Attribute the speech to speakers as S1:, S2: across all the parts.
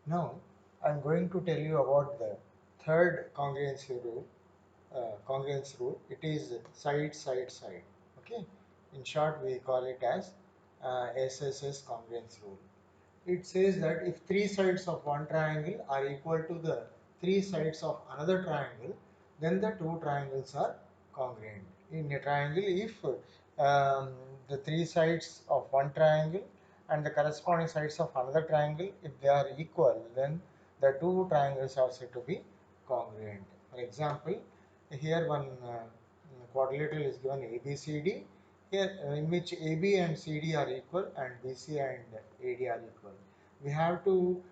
S1: Now I'm going to tell you about the third congruency rule. Congruence rule. It is side, side, side. Okay. In short, we call it as SSS congruence rule. It says that if three sides of one triangle are equal to the three sides of another triangle, then the two triangles are congruent. In a triangle, if the three sides of one triangle and the corresponding sides of another triangle, if they are equal, then the two triangles are said to be congruent. For example, here one quadrilateral is given ABCD, here in which AB and CD are equal and BC and AD are equal. We have to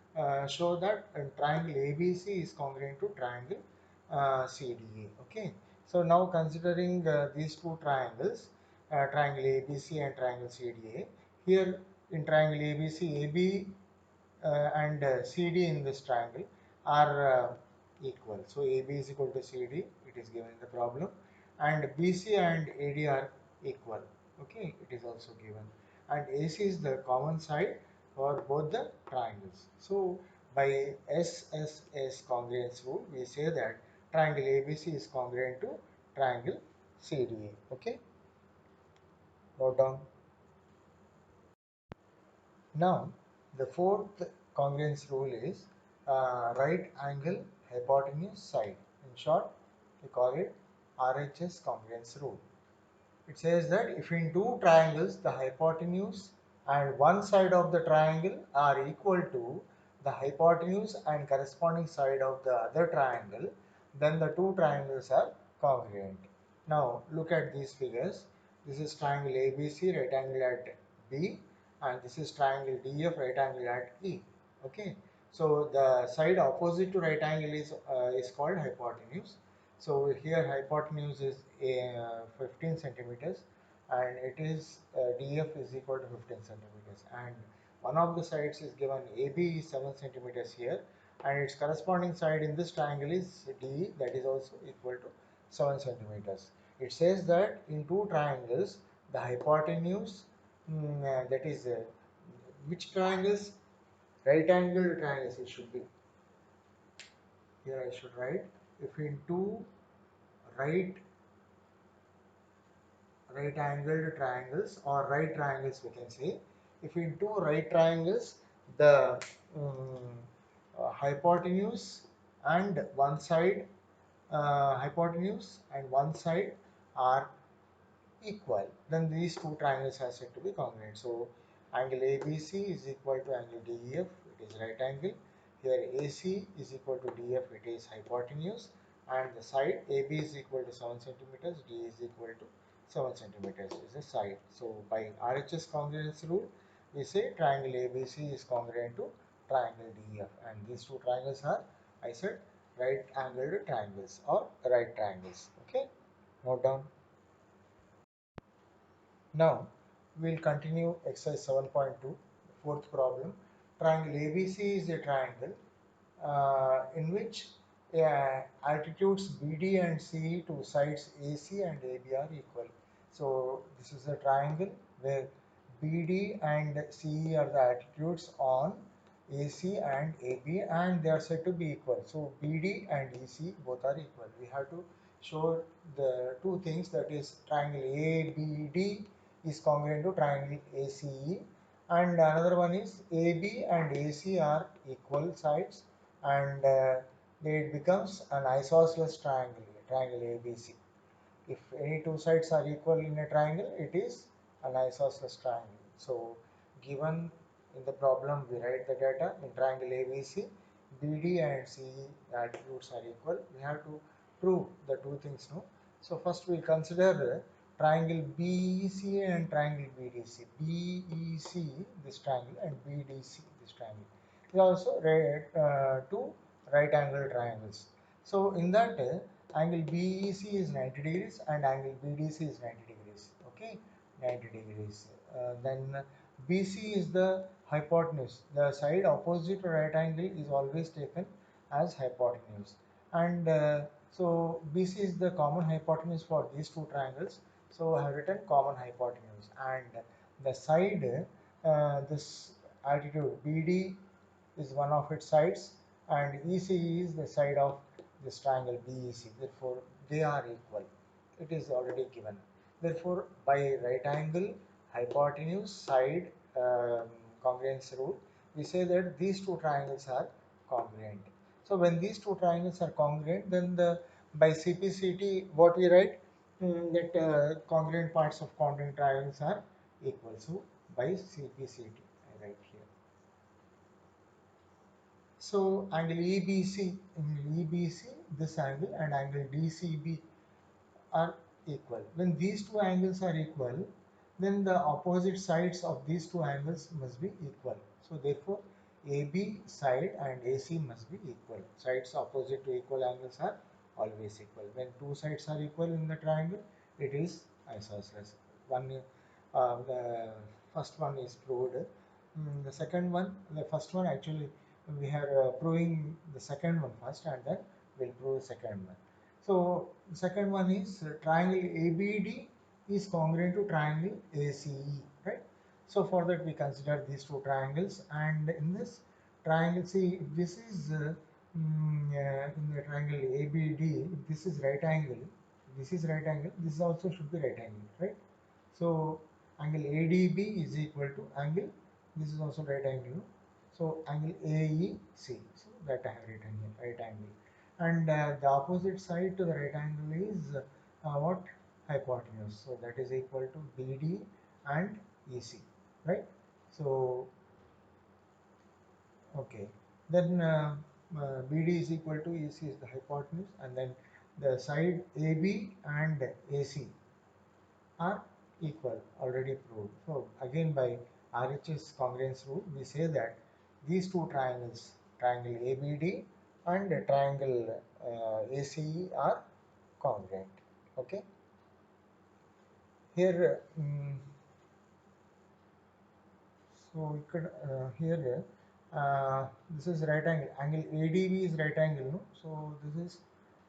S1: show that triangle ABC is congruent to triangle CDA. Okay. So now considering these two triangles, triangle ABC and triangle CDA, here in triangle ABC, AB and CD in this triangle are equal. So AB is equal to CD, it is given in the problem, and BC and AD are equal. Okay, it is also given. And AC is the common side for both the triangles. So by SSS congruence rule, we say that triangle ABC is congruent to triangle CDA. Okay, note down. Now, the fourth congruence rule is right angle hypotenuse side. In short, we call it RHS congruence rule. It says that if in two triangles the hypotenuse and one side of the triangle are equal to the hypotenuse and corresponding side of the other triangle, then the two triangles are congruent. Now look at these figures. This is triangle ABC, right angle at B, and this is triangle DF, right angle at E. Okay, so the side opposite to right angle is called hypotenuse. So here hypotenuse is 15 centimeters and it is DF is equal to 15 centimeters, and one of the sides is given AB is 7 centimeters here, and its corresponding side in this triangle is DE, that is also equal to 7 centimeters. It says that in two triangles the hypotenuse that is which triangles, right angle triangles it should be. Here I should write if in two right right angled triangles or right triangles we can say, if in two right triangles the hypotenuse and one side hypotenuse and one side are equal, then these two triangles are said to be congruent. So angle ABC is equal to angle DEF, it is right angle. Here AC is equal to DF, it is hypotenuse, and the side AB is equal to 7 centimeters, D is equal to 7 centimeters is the side. So by RHS congruence rule, we say triangle ABC is congruent to triangle DF, and these two triangles are, I said, right angled triangles or right triangles. Okay, note down. Now we'll continue exercise 7.2, fourth problem. Triangle ABC is a triangle in which altitudes BD and CE to sides AC and AB are equal. So this is a triangle where BD and CE are the altitudes on AC and AB, and they are said to be equal. So BD and EC both are equal. We have to show the two things, that is triangle ABD is congruent to triangle ACE, and another one is AB and AC are equal sides, and it becomes an isosceles triangle, triangle ABC. If any two sides are equal in a triangle, it is an isosceles triangle. So given in the problem, we write the data in triangle ABC, BD and CE attributes are equal. We have to prove the two things, no? So first we consider triangle BEC and triangle BDC. BEC this triangle and BDC this triangle. We also write two right angle triangles. So in that angle BEC is 90 degrees and angle BDC is 90 degrees. Okay, 90 degrees. Then BC is the hypotenuse. The side opposite to right angle is always taken as hypotenuse. And so BC is the common hypotenuse for these two triangles. So I have written common hypotenuse. And the side, this altitude BD is one of its sides, and ECE is the side of this triangle BEC. Therefore, they are equal. It is already given. Therefore, by right angle, hypotenuse, side congruence rule, we say that these two triangles are congruent. So when these two triangles are congruent, then the by CPCT, what we write, that congruent parts of congruent triangles are equal. So by CPCT, I write here. So angle EBC, this angle, and angle DCB are equal. When these two angles are equal, then the opposite sides of these two angles must be equal. So therefore, AB side and AC must be equal. Sides opposite to equal angles are always equal. When two sides are equal in the triangle, it is isosceles. The first one is proved. The second one, the first one actually we are proving the second one first, and then we'll prove the second one. So the second one is triangle ABD is congruent to triangle ACE, right? So for that we consider these two triangles, and in this triangle, see, if this is in the triangle ABD, if this is right angle, this is right angle, this also should be right angle, right? So angle ADB is equal to angle, this is also right angle, so angle AEC, so that I have written here, right angle. And the opposite side to the right angle is what? Hypotenuse. So that is equal to BD and EC, right? So okay, then BD is equal to EC is the hypotenuse, and then the side AB and AC are equal, already proved. So again, by RHS congruence rule, we say that these two triangles, triangle ABD and triangle ACE, are congruent. Okay. Here, so we could here this is right angle. Angle ADB is right angle, no? So this is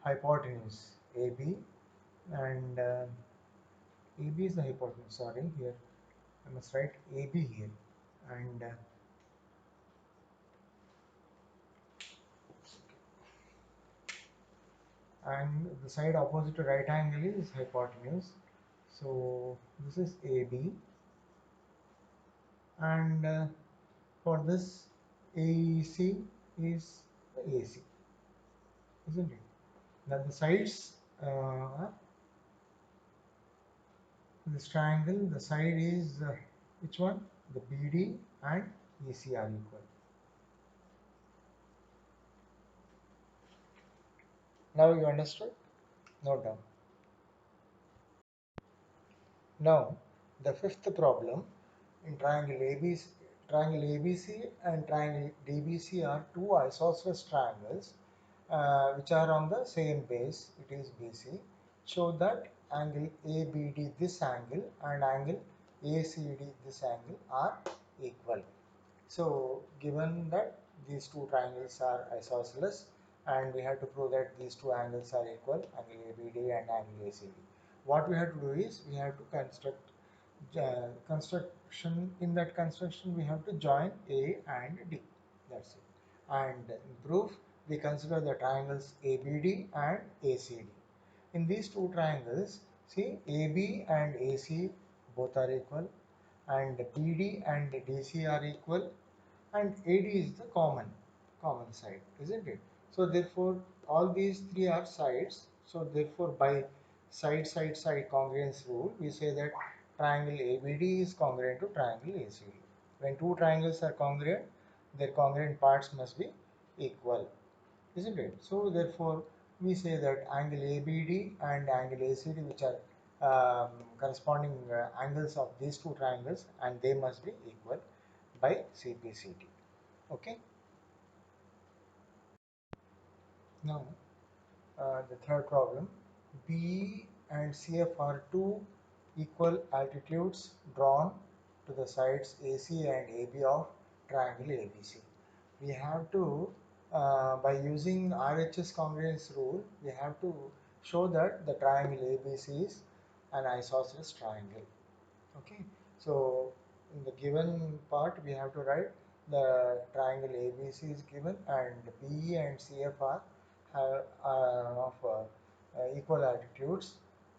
S1: hypotenuse AB, and AB is the hypotenuse. Sorry, here I must write AB here, and the side opposite to right angle is hypotenuse. So this is AB, and for this AEC is the AC, isn't it? Now the sides this triangle, the side is which one? The BD and EC are equal. Now you understood? Note down. Now the fifth problem, in triangle ABC and triangle DBC are two isosceles triangles which are on the same base, it is BC. Show that angle ABD, this angle, and angle ACD, this angle, are equal. So given that these two triangles are isosceles, and we have to prove that these two angles are equal, angle ABD and angle ACD. What we have to do is we have to construction. In that construction, we have to join A and D. That's it. And in proof, we consider the triangles ABD and ACD. In these two triangles, see, AB and AC both are equal, and BD and DC are equal, and AD is the common side, isn't it? So therefore, all these three are sides. So therefore, by side congruence rule, we say that triangle ABD is congruent to triangle ACD. When two triangles are congruent, their congruent parts must be equal, isn't it? So therefore, we say that angle ABD and angle ACD, which are corresponding angles of these two triangles, and they must be equal by CPCT. Okay. Now, the third problem, B and CF are two equal altitudes drawn to the sides AC and AB of triangle ABC. We have to, by using RHS congruence rule, we have to show that the triangle ABC is an isosceles triangle. Okay, so in the given part, we have to write the triangle ABC is given and BE and CF have of equal altitudes,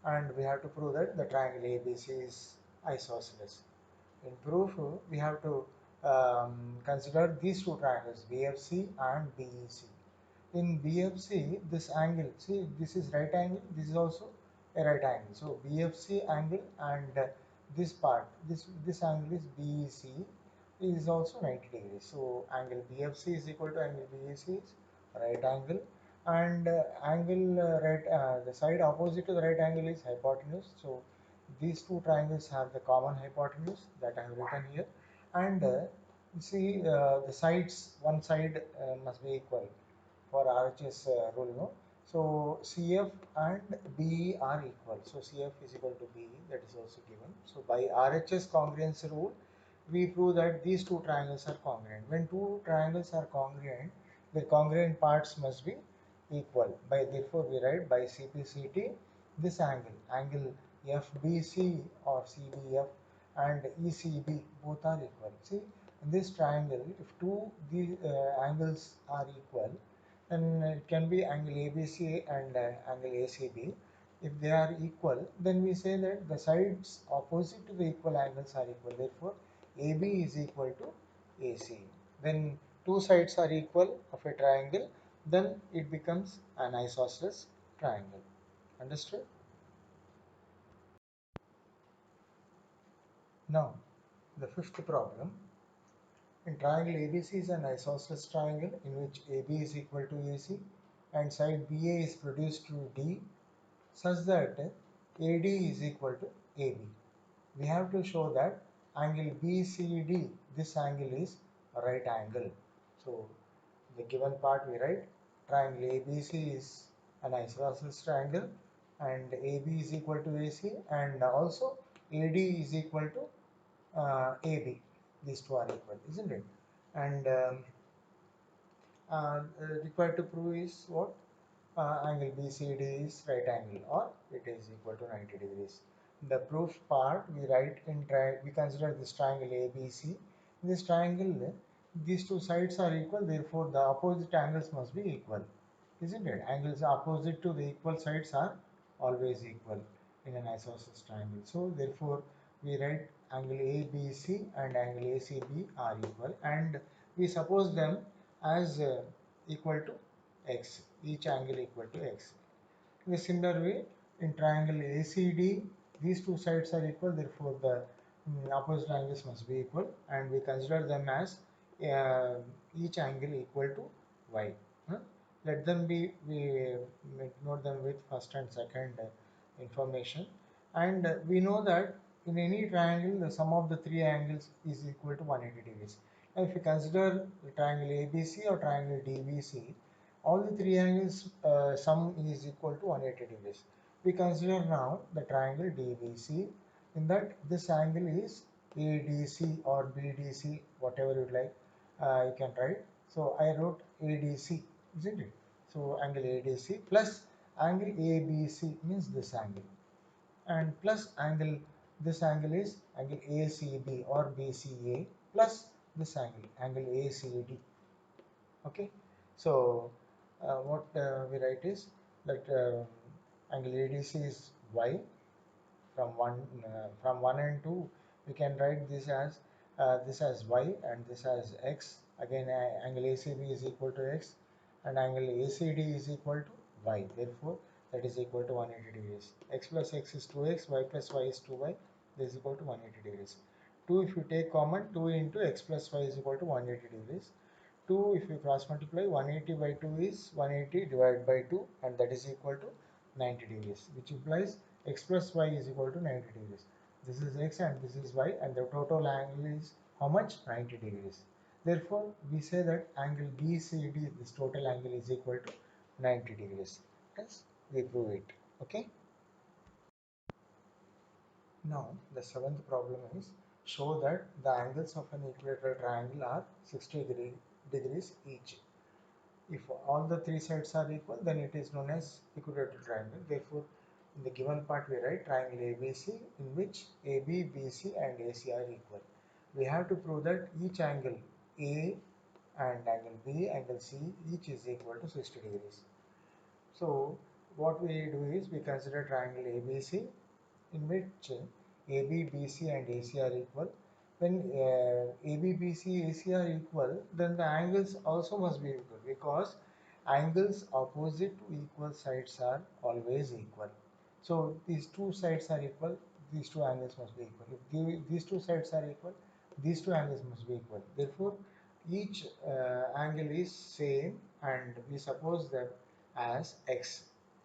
S1: and we have to prove that the triangle ABC is isosceles. In proof, we have to consider these two triangles BFC and BEC. In BFC, this angle, see, this is right angle, this is also a right angle. So BFC angle and this part, this angle is BEC, is also 90 degrees. So angle BFC is equal to angle BEC is right angle, and angle the side opposite to the right angle is hypotenuse. So these two triangles have the common hypotenuse that I have written here, and you see the sides, one side must be equal for RHS rule, no? So CF and BE are equal. So CF is equal to BE, that is also given. So by RHS congruence rule, we prove that these two triangles are congruent. When two triangles are congruent, the congruent parts must be equal. By therefore we write by CPCT this angle FBC or CBF and ECB both are equal. See, in this triangle, if the angles are equal, then it can be angle ABC and angle ACB. If they are equal, then we say that the sides opposite to the equal angles are equal. Therefore, AB is equal to AC. When two sides are equal of a triangle, then it becomes an isosceles triangle. Understood? Now, the fifth problem. In triangle ABC is an isosceles triangle in which AB is equal to AC and side BA is produced through D such that AD is equal to AB. We have to show that angle BCD, this angle is a right angle. So the given part we write triangle ABC is an isosceles triangle and AB is equal to AC, and also AD is equal to AB. These two are equal, isn't it? And required to prove is what? Angle BCD is right angle or it is equal to 90 degrees. The proof part we write in we consider this triangle ABC. In this triangle, these two sides are equal, therefore the opposite angles must be equal, isn't it? Angles opposite to the equal sides are always equal in an isosceles triangle. So therefore we write angle ABC and angle ACB are equal, and we suppose them as equal to x, each angle equal to x. In a similar way, in triangle ACD, these two sides are equal, therefore the opposite angles must be equal, and we consider them as uh, each angle equal to y. Huh? Let them be, we note them with first and second information, and we know that in any triangle the sum of the three angles is equal to 180 degrees. Now, if you consider the triangle ABC or triangle DBC, all the three angles sum is equal to 180 degrees. We consider now the triangle DBC, in that this angle is ADC or BDC, whatever you like, you can write. So I wrote ADC, isn't it? So angle ADC plus angle ABC means this angle, and plus angle, this angle is angle ACB or BCA plus this angle ACD. Okay, so what we write is that angle ADC is y from 1 and 2. We can write this as y and this as x. Again, angle ACB is equal to x and angle ACD is equal to y. Therefore, that is equal to 180 degrees. X plus x is 2x, y plus y is 2y. This is equal to 180 degrees. 2, if you take common, 2 into x plus y is equal to 180 degrees. 2, if you cross multiply, 180 by 2 is 180 divided by 2, and that is equal to 90 degrees, which implies x plus y is equal to 90 degrees. This is x and this is y, and the total angle is how much? 90 degrees. Therefore, we say that angle BCD, this total angle is equal to 90 degrees. Yes, we prove it. Okay. Now, the seventh problem is show that the angles of an equilateral triangle are 60 degrees each. If all the three sides are equal, then it is known as equilateral triangle. Therefore, in the given part we write triangle ABC in which AB, BC and AC are equal. We have to prove that each angle A and angle B, angle C, each is equal to 60 degrees. So what we do is we consider triangle ABC in which AB, BC and AC are equal. When AB, BC, AC are equal, then the angles also must be equal because angles opposite to equal sides are always equal. So these two sides are equal, these two angles must be equal. If these two sides are equal, these two angles must be equal. Therefore, each angle is same and we suppose them as x.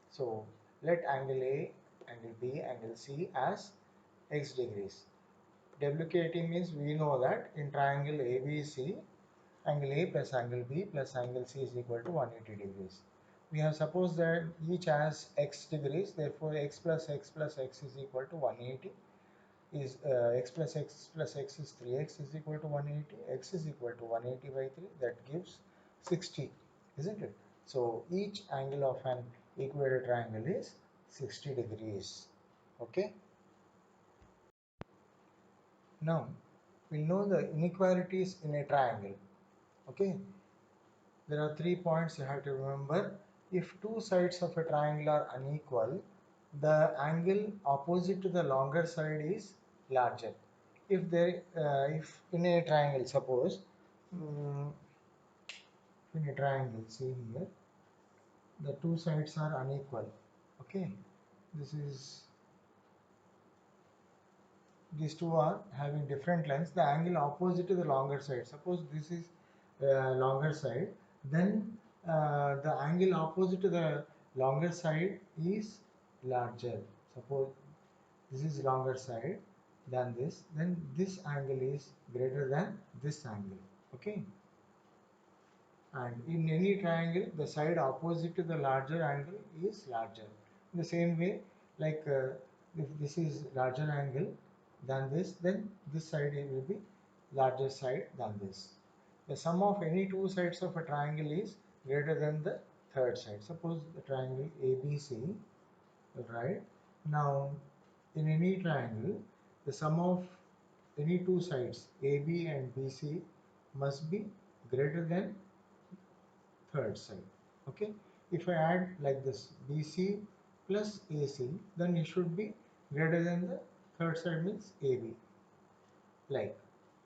S1: So let angle A, angle B, angle C as x degrees. WKT means we know that in triangle ABC, angle A plus angle B plus angle C is equal to 180 degrees. We have supposed that each has x degrees, therefore x plus x plus x is equal to 180. Is x plus x is 3x is equal to 180. X is equal to 180 by 3, that gives 60, isn't it? So each angle of an equator triangle is 60 degrees. Okay. Now we'll know the inequalities in a triangle. Okay. There are 3 points you have to remember. If two sides of a triangle are unequal, the angle opposite to the longer side is larger. If in a triangle, suppose um, in a triangle, see here, the two sides are unequal. Okay, this is these two are having different lengths. The angle opposite to the longer side. Suppose this is longer side, then the angle opposite to the longer side is larger. Suppose this is longer side than this, then this angle is greater than this angle. Okay, and in any triangle, the side opposite to the larger angle is larger. In the same way, like if this is larger angle than this, then this side will be larger side than this. The sum of any two sides of a triangle is greater than the third side. Suppose the triangle ABC, right? Now, in any triangle, the sum of any two sides AB and BC must be greater than third side. Okay, if I add like this BC plus AC, then it should be greater than the third side means AB. Like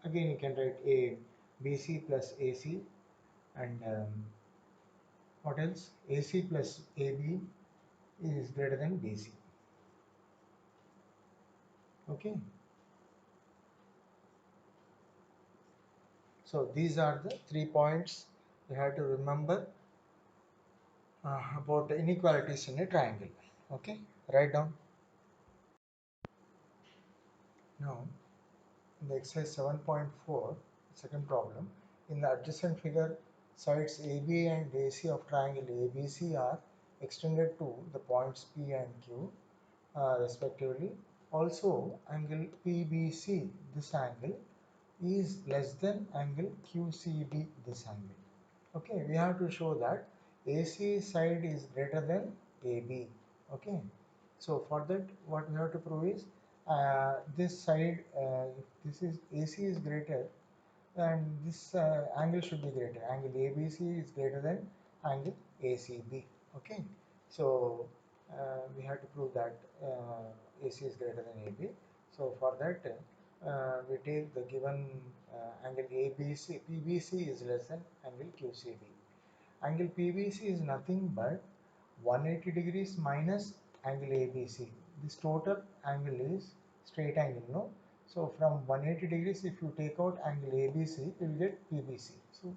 S1: again, you can write a BC plus AC and what else? AC plus AB is greater than BC. Okay, so these are the 3 points you have to remember about the inequalities in a triangle. Okay, write down. Now in the exercise 7.4, second problem, in the adjacent figure, sides AB and AC of triangle ABC are extended to the points P and Q respectively. Also, angle PBC, this angle, is less than angle QCB, this angle. Okay, we have to show that AC side is greater than AB. Okay, so for that, what we have to prove is this side, if this is AC is greater, and this angle should be greater. Angle ABC is greater than angle ACB. Okay, so we have to prove that AC is greater than AB. So for that, we take the given angle ABC, PBC is less than angle QCB. Angle PBC is nothing but 180 degrees minus angle ABC. This total angle is straight angle, no? So from 180 degrees, if you take out angle ABC, you will get PBC. So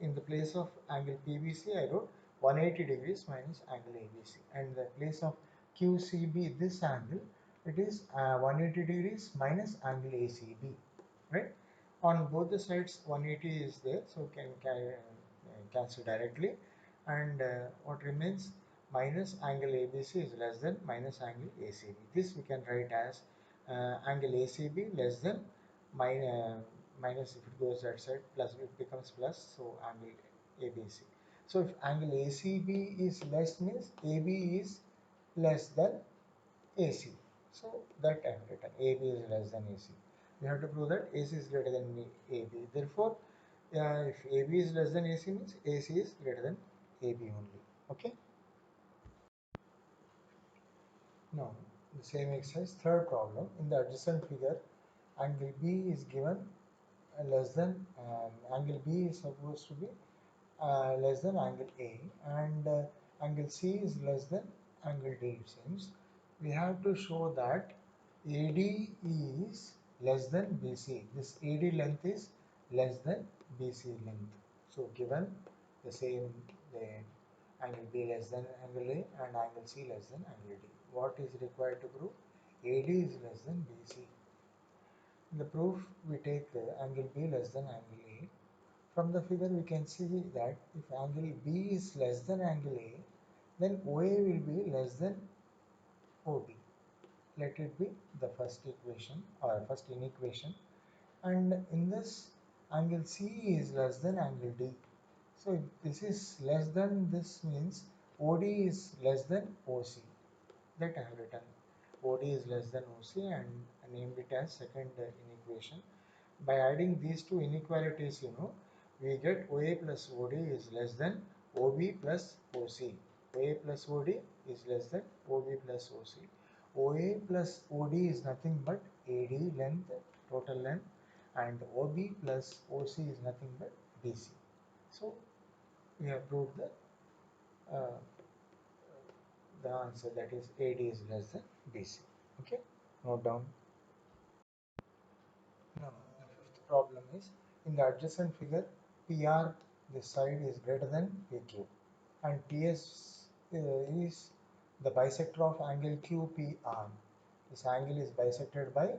S1: in the place of angle PBC, I wrote 180 degrees minus angle ABC. And the place of QCB, this angle, it is 180 degrees minus angle ACB, right? On both the sides, 180 is there, so can cancel directly, and what remains minus angle ABC is less than minus angle ACB. This we can write as angle ACB less than minus if it goes that side, plus it becomes plus, so angle ABC. So if angle ACB is less means AB is less than AC. So that I have written AB is less than AC. We have to prove that AC is greater than AB. Therefore, If AB is less than AC means AC is greater than AB only. Okay. Now the same exercise, third problem. In the adjacent figure, angle B is given less than angle B is supposed to be less than angle A, and angle C is less than angle D. It seems we have to show that AD is less than BC. This AD length is less than BC length. So given the same, the angle B less than angle A and angle C less than angle D. What is required to prove? AD is less than BC. In the proof, we take angle B less than angle A. From the figure, we can see that if angle B is less than angle A, then OA will be less than OB. Let it be the first equation or first inequation. And in this, angle C is less than angle D. So if this is less than this means OD is less than OC. That I have written. OD is less than OC and named it as second inequation. By adding these two inequalities, we get OA plus OD is less than OB plus OC. OA plus OD is less than OB plus OC. OA plus OD is nothing but AD length, total length, and OB plus OC is nothing but BC. So we have proved uh, the answer, that is AD is less than BC. Okay, note down. Now, the fifth problem is in the adjacent figure, PR this side is greater than PQ and PS is the bisector of angle QPR. This angle is bisected by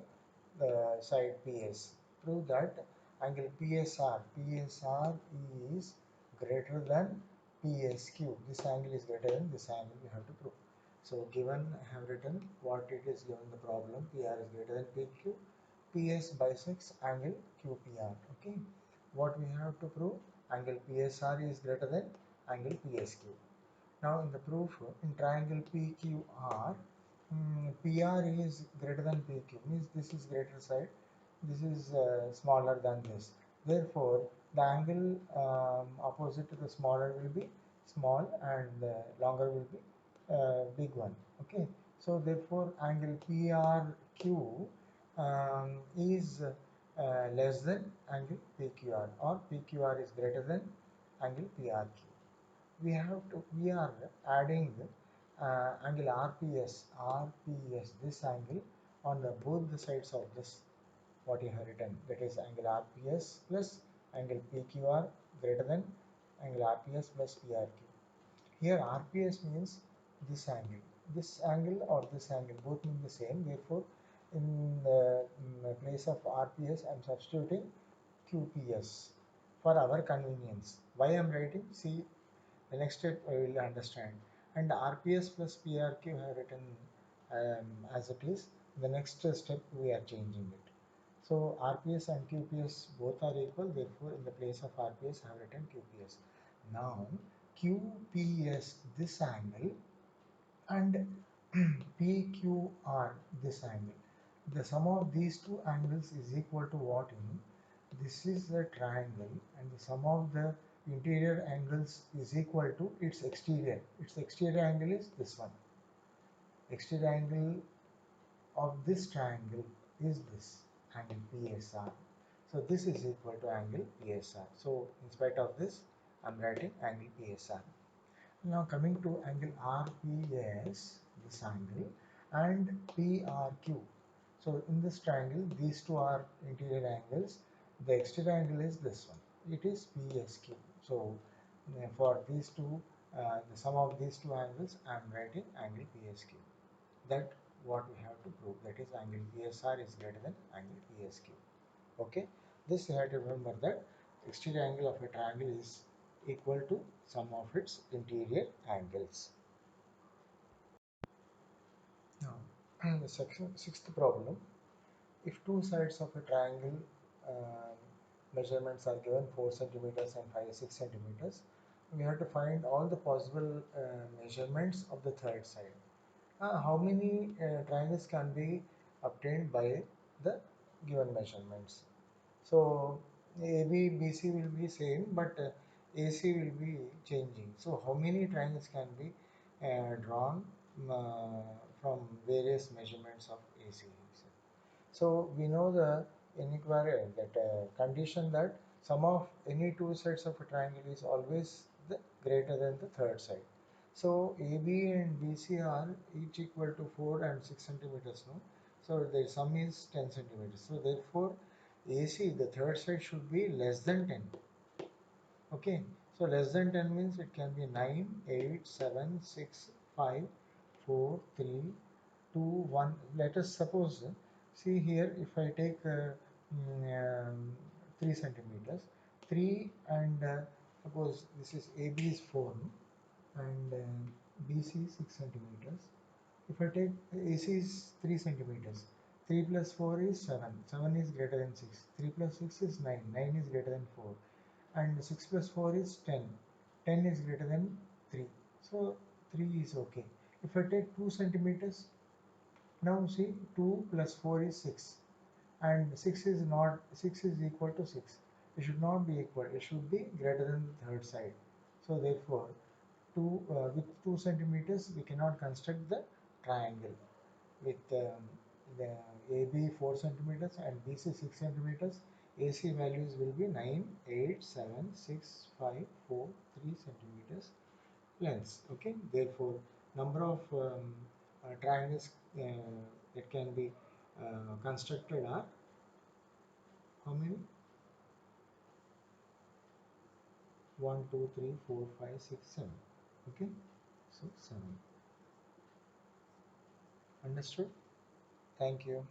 S1: the side PS. Prove that angle PSR is greater than PSQ. This angle is greater than this angle, we have to prove. So given, I have written what it is given the problem. PR is greater than PQ. PS bisects angle QPR. Okay. What we have to prove? Angle PSR is greater than angle PSQ. Now in the proof, in triangle PQR, PR is greater than PQ, means this is greater side, this is smaller than this. Therefore, the angle opposite to the smaller will be small and the longer will be big one. Okay. So therefore, angle PRQ is less than angle PQR, or PQR is greater than angle PRQ. We are adding angle RPS, this angle on the both the sides of this, what you have written, that is angle RPS plus angle PQR greater than angle RPS plus PRQ. Here RPS means this angle or this angle both mean the same. Therefore, in the place of RPS, I am substituting QPS for our convenience. Why I am writing? See, the next step I will understand. And RPS plus PRQ have written as it is. The next step we are changing it. So RPS and QPS both are equal. Therefore, in the place of RPS, I have written QPS. Now QPS this angle and PQR this angle. The sum of these two angles is equal to what? This is the triangle and the sum of the interior angles is equal to its exterior. Its exterior angle is this one. Exterior angle of this triangle is this angle PSR. So this is equal to angle PSR. So in spite of this, I am writing angle PSR. Now coming to angle RPS, this angle, and PRQ. So in this triangle, these two are interior angles. The exterior angle is this one. It is PSQ. So for these two, the sum of these two angles, I am writing angle PSQ. That what we have to prove. That is angle PSR is greater than angle PSQ. Okay. This you have to remember that exterior angle of a triangle is equal to sum of its interior angles. Now, the sixth problem. If two sides of a triangle measurements are given 4 centimeters and 6 centimeters, we have to find all the possible measurements of the third side. How many triangles can be obtained by the given measurements? So AB, BC will be same, but AC will be changing. So how many triangles can be drawn from various measurements of AC? So we know the inequality that condition that sum of any two sides of a triangle is always greater than the third side. So AB and BC are each equal to 4 and 6 centimeters. No, so the sum is 10 centimeters. So therefore, AC the third side should be less than 10. Okay, so less than 10 means it can be 9, 8, 7, 6, 5, 4, 3, 2, 1. Let us suppose, see here, if I take 3 centimeters, 3 and suppose this is AB is 4 and BC 6 centimeters. If I take AC is 3 centimeters, 3 plus 4 is 7, 7 is greater than 6, 3 plus 6 is 9, 9 is greater than 4, and 6 plus 4 is 10, 10 is greater than 3, so 3 is okay. If I take 2 centimeters, now see 2 plus 4 is 6 and 6 is not 6 is equal to 6. It should not be equal, it should be greater than the third side. So therefore with 2 centimeters we cannot construct the triangle. With the AB 4 centimeters and BC 6 centimeters, AC values will be 9, 8, 7, 6, 5, 4, 3 centimeters lengths. Okay, therefore number of triangles that can be constructed are how many? 1, 2, 3, 4, 5, 6, 7. Okay, so 7. Understood? Thank you.